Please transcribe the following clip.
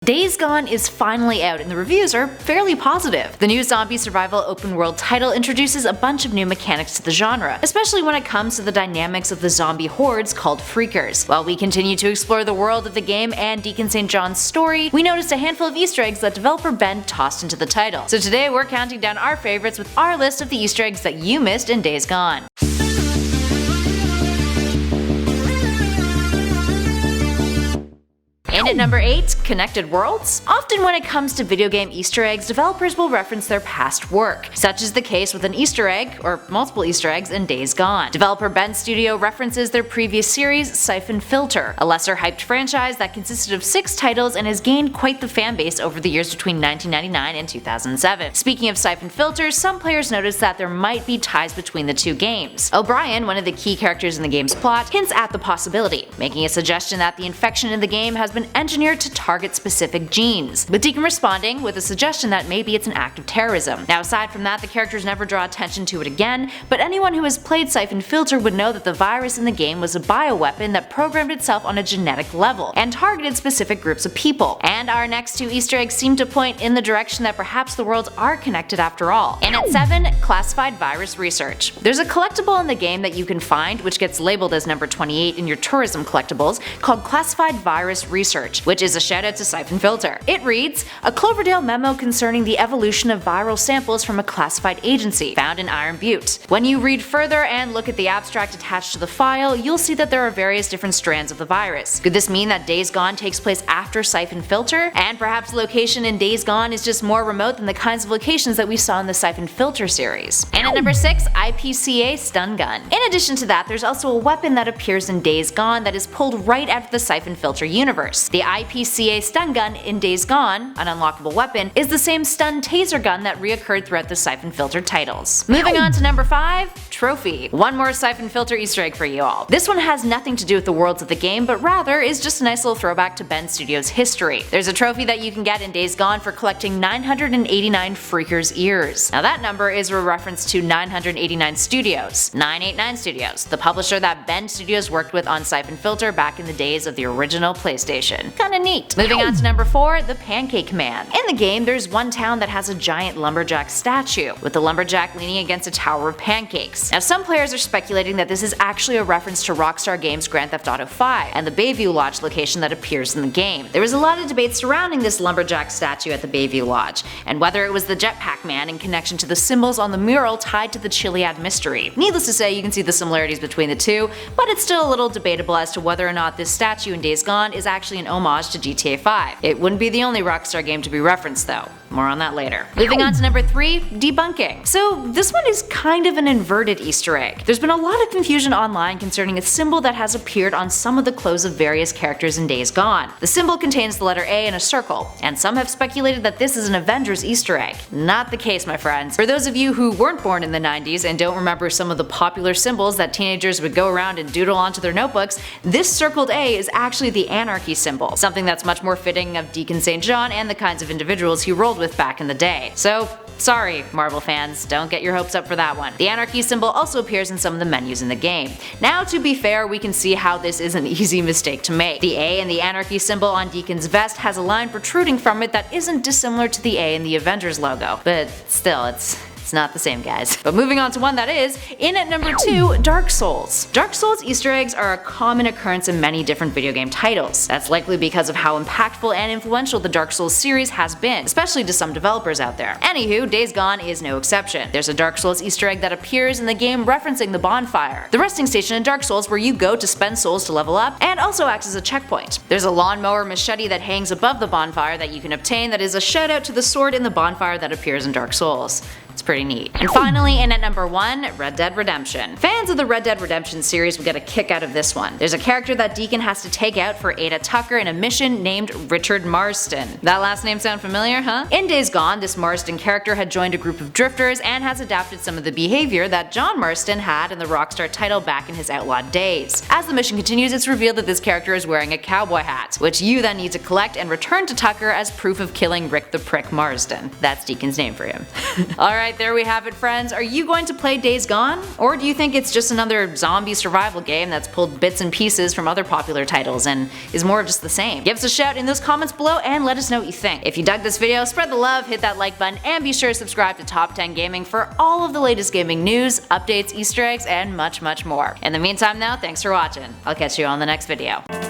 Days Gone is finally out and the reviews are fairly positive. The new zombie survival open world title introduces a bunch of new mechanics to the genre, especially when it comes to the dynamics of the zombie hordes called Freakers. While we continue to explore the world of the game and Deacon St John's story, we noticed a handful of Easter eggs that developer Ben tossed into the title. So today we're counting down our favorites with our list of the Easter eggs that you missed in Days Gone. And at number 8, Connected Worlds. Often when it comes to video game Easter eggs, developers will reference their past work. Such is the case with an Easter egg, or multiple Easter eggs, in Days Gone. Developer Ben's studio references their previous series, Siphon Filter, a lesser hyped franchise that consisted of 6 titles and has gained quite the fanbase over the years between 1999 and 2007. Speaking of Siphon Filter, some players noticed that there might be ties between the two games. O'Brien, one of the key characters in the game's plot, hints at the possibility, making a suggestion that the infection in the game has been engineered to target specific genes, with Deacon responding with a suggestion that maybe it's an act of terrorism. Now aside from that, the characters never draw attention to it again, but anyone who has played Siphon Filter would know that the virus in the game was a bioweapon that programmed itself on a genetic level, and targeted specific groups of people. And our next 2 Easter eggs seem to point in the direction that perhaps the worlds are connected after all. And at 7, Classified Virus Research. There's a collectible in the game that you can find, which gets labeled as number 28 in your tourism collectibles, called Classified Virus Research, which is a shout out to Siphon Filter. It reads, "A Cloverdale memo concerning the evolution of viral samples from a classified agency, found in Iron Butte." When you read further and look at the abstract attached to the file, you'll see that there are various different strands of the virus. Could this mean that Days Gone takes place after Siphon Filter? And perhaps the location in Days Gone is just more remote than the kinds of locations that we saw in the Siphon Filter series. And at number 6, IPCA Stun Gun. In addition to that, there's also a weapon that appears in Days Gone that is pulled right out of the Siphon Filter universe. The IPCA stun gun in Days Gone, an unlockable weapon, is the same stun taser gun that reoccurred throughout the Siphon Filter titles. Moving on to number 5, Trophy. One more Siphon Filter Easter egg for you all. This one has nothing to do with the worlds of the game, but rather is just a nice little throwback to Ben Studios' history. There's a trophy that you can get in Days Gone for collecting 989 Freakers' ears. Now that number is a reference to 989 Studios, 989 Studios, the publisher that Ben Studios worked with on Siphon Filter back in the days of the original PlayStation. Kinda neat. Moving on to number 4, the Pancake Man. In the game, there's one town that has a giant lumberjack statue, with the lumberjack leaning against a tower of pancakes. Now some players are speculating that this is actually a reference to Rockstar Games' Grand Theft Auto 5 and the Bayview Lodge location that appears in the game. There was a lot of debate surrounding this lumberjack statue at the Bayview Lodge, and whether it was the Jetpack Man in connection to the symbols on the mural tied to the Chiliad mystery. Needless to say, you can see the similarities between the two, but it's still a little debatable as to whether or not this statue in Days Gone is actually an homage to GTA 5. It wouldn't be the only Rockstar game to be referenced though. More on that later. Moving on to number 3, Debunking. So this one is kind of an inverted Easter egg. There's been a lot of confusion online concerning a symbol that has appeared on some of the clothes of various characters in Days Gone. The symbol contains the letter A in a circle, and some have speculated that this is an Avengers Easter egg. Not the case, my friends. For those of you who weren't born in the 90s and don't remember some of the popular symbols that teenagers would go around and doodle onto their notebooks, this circled A is actually the Anarchy symbol, something that's much more fitting of Deacon St John and the kinds of individuals he rolled with back in the day. So sorry, Marvel fans, don't get your hopes up for that one. The Anarchy symbol also appears in some of the menus in the game. Now to be fair, we can see how this is an easy mistake to make. The A in the Anarchy symbol on Deacon's vest has a line protruding from it that isn't dissimilar to the A in the Avengers logo, but still, it's not the same, guys. But moving on to one that is, in at number 2, Dark Souls. Dark Souls Easter eggs are a common occurrence in many different video game titles. That's likely because of how impactful and influential the Dark Souls series has been, especially to some developers out there. Anywho, Days Gone is no exception. There's a Dark Souls Easter egg that appears in the game referencing the bonfire, the resting station in Dark Souls where you go to spend souls to level up, and also acts as a checkpoint. There's a lawnmower machete that hangs above the bonfire that you can obtain that is a shout out to the sword in the bonfire that appears in Dark Souls. It's pretty neat. And finally, in at number 1, Red Dead Redemption. Fans of the Red Dead Redemption series will get a kick out of this one. There's a character that Deacon has to take out for Ada Tucker in a mission named Richard Marston. That last name sound familiar, huh? In Days Gone, this Marston character had joined a group of drifters and has adapted some of the behavior that John Marston had in the Rockstar title back in his outlawed days. As the mission continues, it's revealed that this character is wearing a cowboy hat, which you then need to collect and return to Tucker as proof of killing Rick the Prick Marsden. That's Deacon's name for him. Alright Alright, there we have it, friends. Are you going to play Days Gone? Or do you think it's just another zombie survival game that's pulled bits and pieces from other popular titles and is more of just the same? Give us a shout in those comments below and let us know what you think. If you dug this video, spread the love, hit that like button, and be sure to subscribe to Top 10 Gaming for all of the latest gaming news, updates, Easter eggs, and much more. In the meantime though, thanks for watching. I'll catch you on the next video.